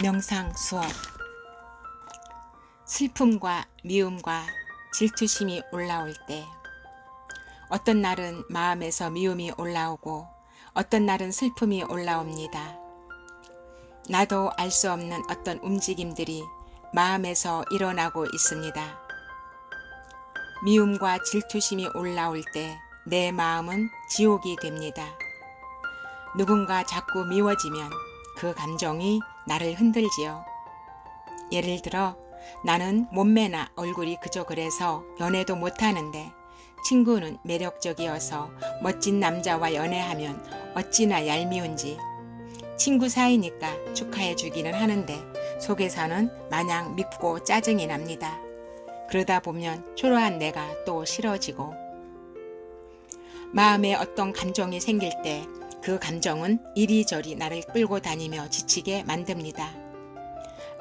명상 수업. 슬픔과 미움과 질투심이 올라올 때, 어떤 날은 마음에서 미움이 올라오고 어떤 날은 슬픔이 올라옵니다. 나도 알 수 없는 어떤 움직임들이 마음에서 일어나고 있습니다. 미움과 질투심이 올라올 때 내 마음은 지옥이 됩니다. 누군가 자꾸 미워지면 그 감정이 나를 흔들지요. 예를 들어 나는 몸매나 얼굴이 그저 그래서 연애도 못하는데 친구는 매력적이어서 멋진 남자와 연애하면 어찌나 얄미운지, 친구 사이니까 축하해 주기는 하는데 속에서는 마냥 밉고 짜증이 납니다. 그러다 보면 초라한 내가 또 싫어지고, 마음에 어떤 감정이 생길 때 그 감정은 이리저리 나를 끌고 다니며 지치게 만듭니다.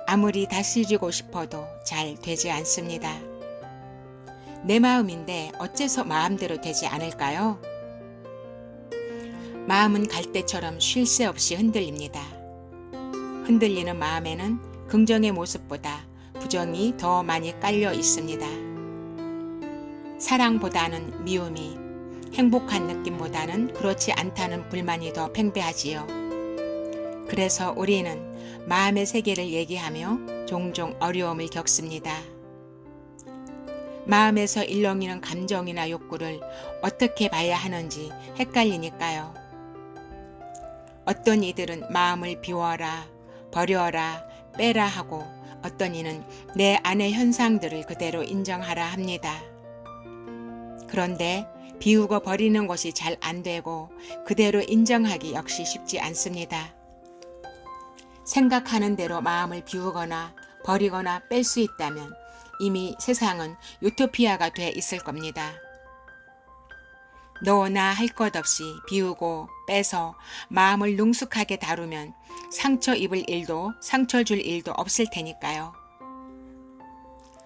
아무리 다스리고 싶어도 잘 되지 않습니다. 내 마음인데 어째서 마음대로 되지 않을까요? 마음은 갈대처럼 쉴 새 없이 흔들립니다. 흔들리는 마음에는 긍정의 모습보다 부정이 더 많이 깔려 있습니다. 사랑보다는 미움이, 행복한 느낌보다는 그렇지 않다는 불만이 더 팽배하지요. 그래서 우리는 마음의 세계를 얘기하며 종종 어려움을 겪습니다. 마음에서 일렁이는 감정이나 욕구를 어떻게 봐야 하는지 헷갈리니까요. 어떤 이들은 마음을 비워라, 버려라, 빼라 하고, 어떤 이는 내 안의 현상들을 그대로 인정하라 합니다. 그런데 비우고 버리는 것이 잘 안 되고 그대로 인정하기 역시 쉽지 않습니다. 생각하는 대로 마음을 비우거나 버리거나 뺄 수 있다면 이미 세상은 유토피아가 돼 있을 겁니다. 너나 할 것 없이 비우고 빼서 마음을 능숙하게 다루면 상처 입을 일도 상처 줄 일도 없을 테니까요.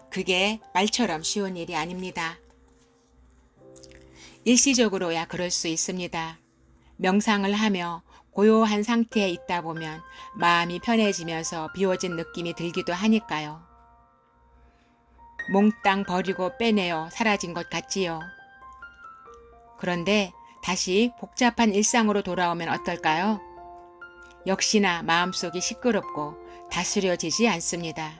그게 말처럼 쉬운 일이 아닙니다. 일시적으로야 그럴 수 있습니다. 명상을 하며 고요한 상태에 있다 보면 마음이 편해지면서 비워진 느낌이 들기도 하니까요. 몽땅 버리고 빼내어 사라진 것 같지요. 그런데 다시 복잡한 일상으로 돌아오면 어떨까요? 역시나 마음속이 시끄럽고 다스려지지 않습니다.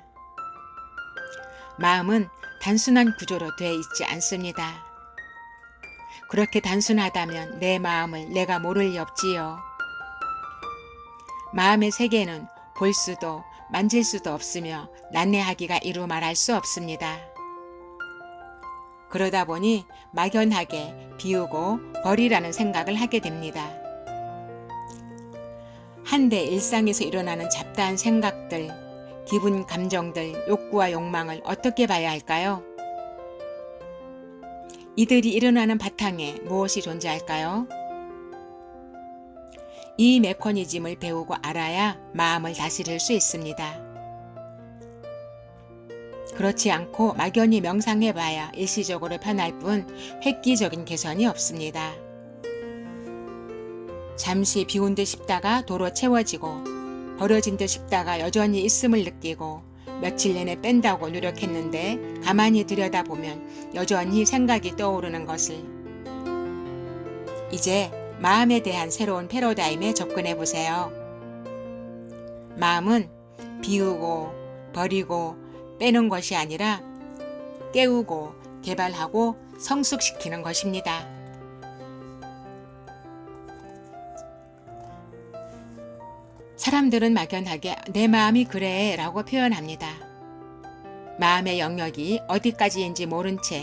마음은 단순한 구조로 돼 있지 않습니다. 그렇게 단순하다면 내 마음을 내가 모를 리 없지요. 마음의 세계는 볼 수도 만질 수도 없으며 난해하기가 이루 말할 수 없습니다. 그러다 보니 막연하게 비우고 버리라는 생각을 하게 됩니다. 한데 일상에서 일어나는 잡다한 생각들, 기분, 감정들, 욕구와 욕망을 어떻게 봐야 할까요? 이들이 일어나는 바탕에 무엇이 존재할까요? 이 메커니즘을 배우고 알아야 마음을 다스릴 수 있습니다. 그렇지 않고 막연히 명상해봐야 일시적으로 편할 뿐 획기적인 개선이 없습니다. 잠시 비운 듯 싶다가 도로 채워지고, 버려진 듯 싶다가 여전히 있음을 느끼고, 며칠 내내 뺀다고 노력했는데 가만히 들여다보면 여전히 생각이 떠오르는 것을. 이제 마음에 대한 새로운 패러다임에 접근해 보세요. 마음은 비우고 버리고 빼는 것이 아니라 깨우고 개발하고 성숙시키는 것입니다. 사람들은 막연하게 내 마음이 그래 라고 표현합니다. 마음의 영역이 어디까지인지 모른 채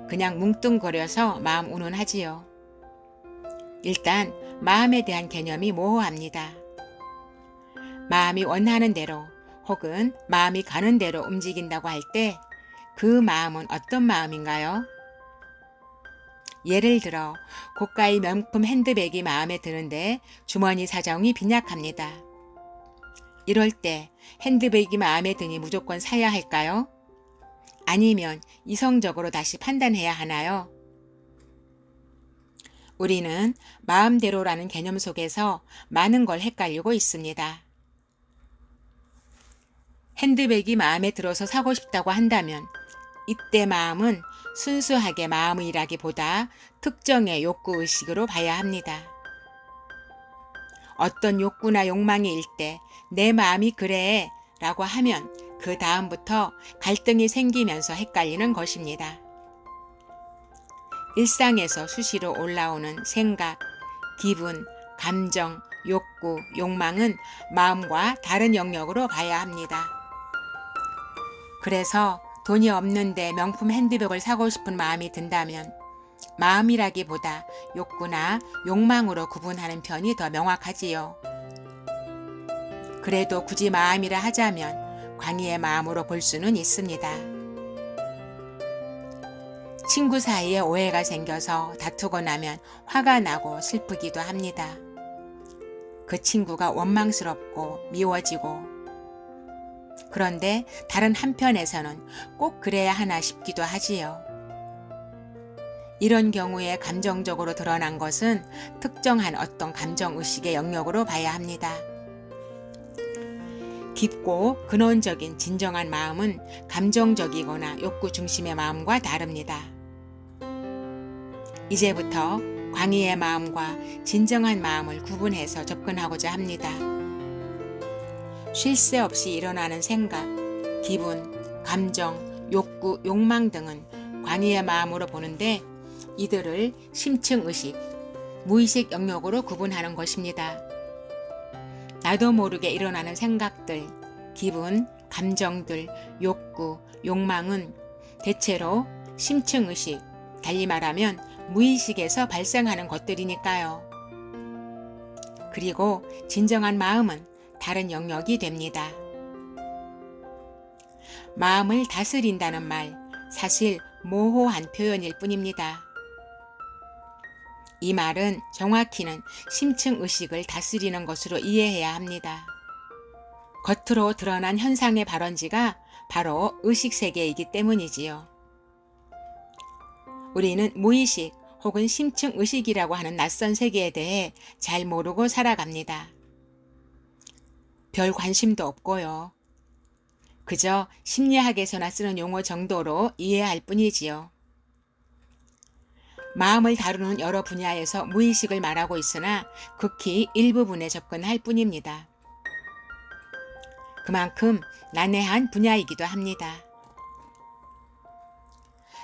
그냥 뭉뚱거려서 마음 운운하지요. 일단 마음에 대한 개념이 모호합니다. 마음이 원하는 대로 혹은 마음이 가는 대로 움직인다고 할 때 그 마음은 어떤 마음인가요? 예를 들어 고가의 명품 핸드백이 마음에 드는데 주머니 사정이 빈약합니다. 이럴 때 핸드백이 마음에 드니 무조건 사야 할까요? 아니면 이성적으로 다시 판단해야 하나요? 우리는 마음대로라는 개념 속에서 많은 걸 헷갈리고 있습니다. 핸드백이 마음에 들어서 사고 싶다고 한다면 이때 마음은 순수하게 마음이라기보다 특정의 욕구의식으로 봐야 합니다. 어떤 욕구나 욕망이 일 때 내 마음이 그래 라고 하면 그 다음부터 갈등이 생기면서 헷갈리는 것입니다. 일상에서 수시로 올라오는 생각, 기분, 감정, 욕구, 욕망은 마음과 다른 영역으로 봐야 합니다. 그래서 돈이 없는데 명품 핸드백을 사고 싶은 마음이 든다면 마음이라기보다 욕구나 욕망으로 구분하는 편이 더 명확하지요. 그래도 굳이 마음이라 하자면 광희의 마음으로 볼 수는 있습니다. 친구 사이에 오해가 생겨서 다투고 나면 화가 나고 슬프기도 합니다. 그 친구가 원망스럽고 미워지고, 그런데 다른 한편에서는 꼭 그래야 하나 싶기도 하지요. 이런 경우에 감정적으로 드러난 것은 특정한 어떤 감정의식의 영역으로 봐야 합니다. 깊고 근원적인 진정한 마음은 감정적이거나 욕구 중심의 마음과 다릅니다. 이제부터 광희의 마음과 진정한 마음을 구분해서 접근하고자 합니다. 쉴 새 없이 일어나는 생각, 기분, 감정, 욕구, 욕망 등은 광희의 마음으로 보는데 이들을 심층의식, 무의식 영역으로 구분하는 것입니다. 나도 모르게 일어나는 생각들, 기분, 감정들, 욕구, 욕망은 대체로 심층의식, 달리 말하면 무의식에서 발생하는 것들이니까요. 그리고 진정한 마음은 다른 영역이 됩니다. 마음을 다스린다는 말, 사실 모호한 표현일 뿐입니다. 이 말은 정확히는 심층의식을 다스리는 것으로 이해해야 합니다. 겉으로 드러난 현상의 발원지가 바로 의식세계이기 때문이지요. 우리는 무의식 혹은 심층의식이라고 하는 낯선 세계에 대해 잘 모르고 살아갑니다. 별 관심도 없고요. 그저 심리학에서나 쓰는 용어 정도로 이해할 뿐이지요. 마음을 다루는 여러 분야에서 무의식을 말하고 있으나 극히 일부분에 접근할 뿐입니다. 그만큼 난해한 분야이기도 합니다.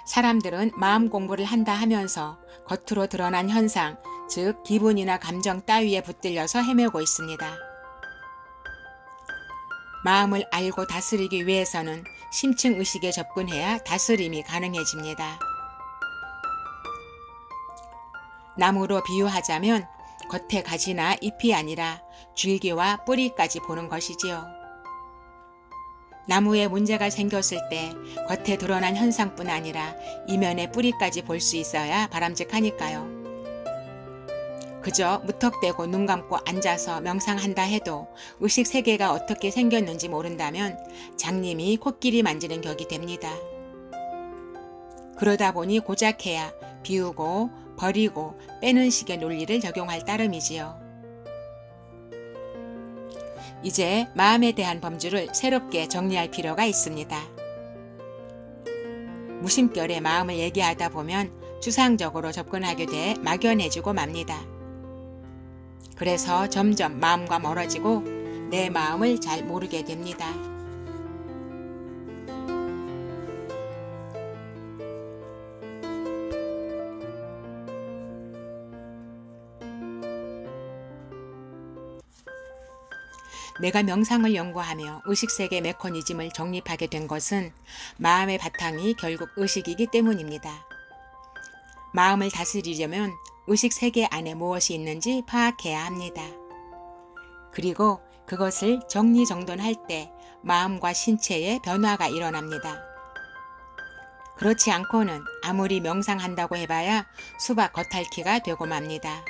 사람들은 마음 공부를 한다 하면서 겉으로 드러난 현상, 즉 기분이나 감정 따위에 붙들려서 헤매고 있습니다. 마음을 알고 다스리기 위해서는 심층의식에 접근해야 다스림이 가능해집니다. 나무로 비유하자면 겉에 가지나 잎이 아니라 줄기와 뿌리까지 보는 것이지요. 나무에 문제가 생겼을 때 겉에 드러난 현상뿐 아니라 이면의 뿌리까지 볼 수 있어야 바람직하니까요. 그저 무턱대고 눈 감고 앉아서 명상한다 해도 의식 세계가 어떻게 생겼는지 모른다면 장님이 코끼리 만지는 격이 됩니다. 그러다 보니 고작해야 비우고 버리고 빼는 식의 논리를 적용할 따름이지요. 이제 마음에 대한 범주를 새롭게 정리할 필요가 있습니다. 무심결에 마음을 얘기하다 보면 추상적으로 접근하게 돼 막연해지고 맙니다. 그래서 점점 마음과 멀어지고 내 마음을 잘 모르게 됩니다. 내가 명상을 연구하며 의식세계 메커니즘을 정립하게 된 것은 마음의 바탕이 결국 의식이기 때문입니다. 마음을 다스리려면 의식세계 안에 무엇이 있는지 파악해야 합니다. 그리고 그것을 정리정돈할 때 마음과 신체에 변화가 일어납니다. 그렇지 않고는 아무리 명상한다고 해봐야 수박 겉핥기가 되고 맙니다.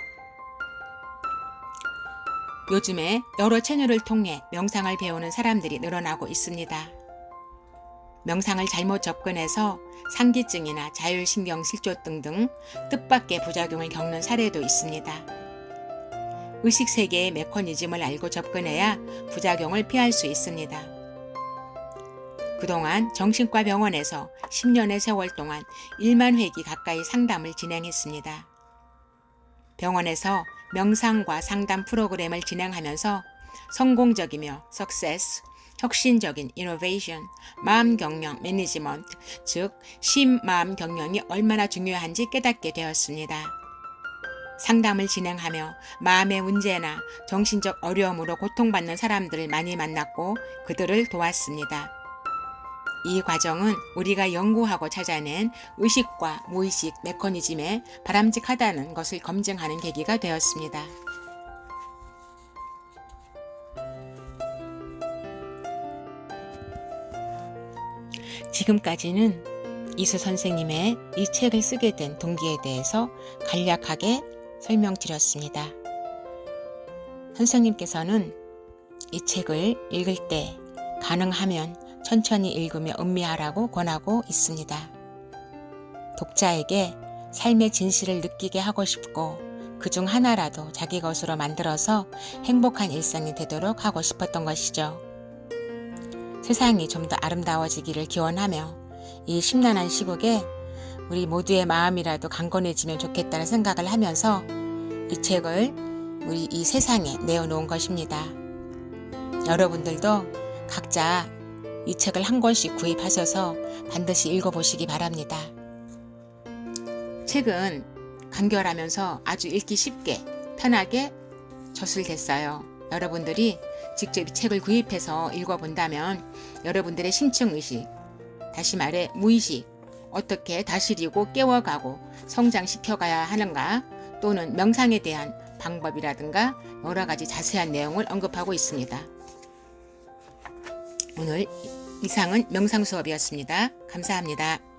요즘에 여러 채널을 통해 명상을 배우는 사람들이 늘어나고 있습니다. 명상을 잘못 접근해서 상기증이나 자율신경실조 등 뜻밖의 부작용을 겪는 사례도 있습니다. 의식세계의 메커니즘을 알고 접근해야 부작용을 피할 수 있습니다. 그동안 정신과 병원에서 10년의 세월 동안 1만 회기 가까이 상담을 진행했습니다. 병원에서 명상과 상담 프로그램을 진행하면서 성공적이며 success, 혁신적인 innovation, 마음 경영 매니지먼트, 즉 심마음 경영이 얼마나 중요한지 깨닫게 되었습니다. 상담을 진행하며 마음의 문제나 정신적 어려움으로 고통받는 사람들을 많이 만났고 그들을 도왔습니다. 이 과정은 우리가 연구하고 찾아낸 의식과 무의식 메커니즘에 바람직하다는 것을 검증하는 계기가 되었습니다. 지금까지는 이수 선생님의 이 책을 쓰게 된 동기에 대해서 간략하게 설명드렸습니다. 선생님께서는 이 책을 읽을 때 가능하면 천천히 읽으며 음미하라고 권하고 있습니다. 독자에게 삶의 진실을 느끼게 하고 싶고 그중 하나라도 자기 것으로 만들어서 행복한 일상이 되도록 하고 싶었던 것이죠. 세상이 좀 더 아름다워지기를 기원하며 이 심란한 시국에 우리 모두의 마음이라도 강건해지면 좋겠다는 생각을 하면서 이 책을 우리 이 세상에 내어놓은 것입니다. 여러분들도 각자 이 책을 한 권씩 구입하셔서 반드시 읽어보시기 바랍니다. 책은 간결하면서 아주 읽기 쉽게 편하게 저술됐어요. 여러분들이 직접 이 책을 구입해서 읽어본다면 여러분들의 심층의식, 다시 말해 무의식, 어떻게 다스리고 깨워가고 성장시켜가야 하는가, 또는 명상에 대한 방법이라든가 여러 가지 자세한 내용을 언급하고 있습니다. 오늘 이상은 명상 수업이었습니다. 감사합니다.